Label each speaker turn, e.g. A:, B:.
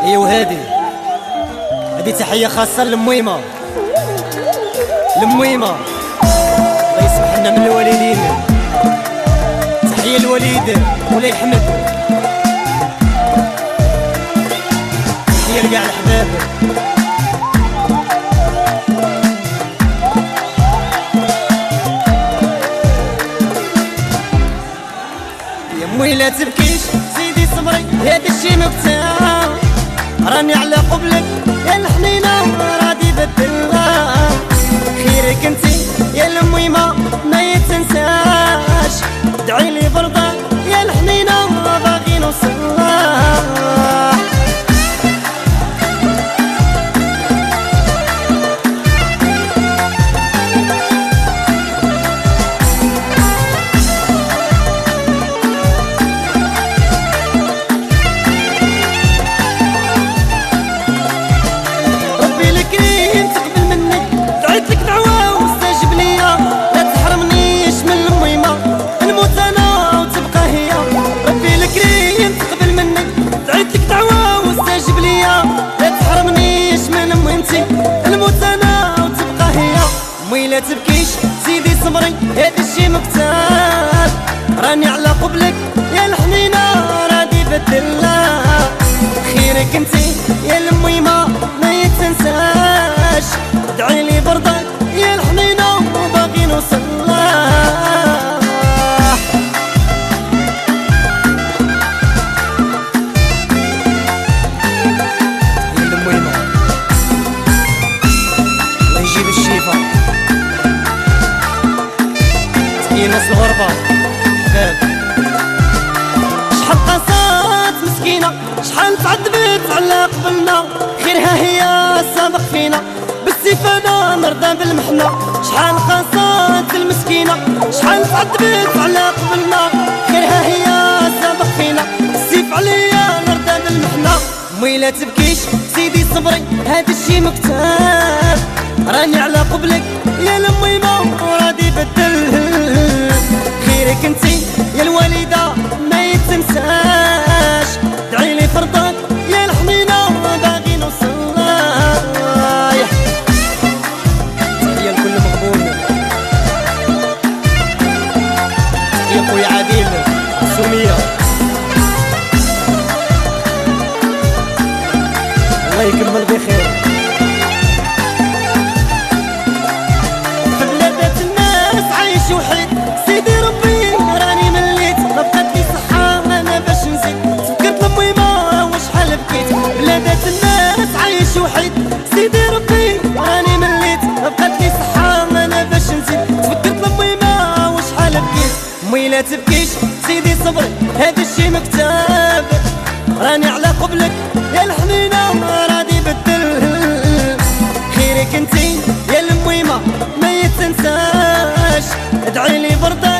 A: ايوا هادي تحية خاصة للمويمة الله يسمح لنا من الوالدين. تحية للوالد مولاي حمد، تحية لكاع الحباب. يا موي لا تبكيش زيدي صبري، هذا الشي مبتاع راني على قبلك يا الحنينة راضي بدلها. خيرك انتي يا المويمة ما يتنساش، ادعيلي برضه يا الحنينة باغي نوصلها. لا تبكيش زيدي صبري، هذا الشي مكتاب راني على قبلك يا الحنينة راضي بدلها. خيرك انتي يا المويمة ما يتنساش، ادعيلي برضك يا الحنينة وباغي نوصلها. يا المويمة الله يجيب الشفا، ناس الغربة حباب. شحال قصات مسكينة، شحال تعذبت على قبلنا، خيرها هي السابق فينا بالسيف انا نرضى بالمحنة. شحال قصات المسكينة، شحال تعذبت على قبلنا، خيرها هي السابق فينا بالسيف عليا نرضى بالمحنة. موي لا تبكيش سيدي صبري، هذا الشي مكتاب راني على قبلك يا المويمة وراضي بدل. خيرك انتي يا الوالدة ما يتنساش، ادعيلي فرضك يا الحنينة باغي نوصلها. تحية لكل مغبون، تحية خويا عادل السمية، الله يكمل بخير. وحيد سيدي ربي راني مليت، ما بقات لي صحة انا باش نزيد. تفكرت المويمة وشحال بكيت، بلادات الناس عايش وحيد. سيدي ربي راني مليت، ما بقات لي صحة انا باش نزيد. تفكرت المويمة وشحال بكيت. موي لا تبكيش سيدي صبري، هذا الشي مكتاب راني على قبلك يا الحنينة راضي بدل. خيرك انتي يا المويمة ما يتنساش، ادعيلي برضه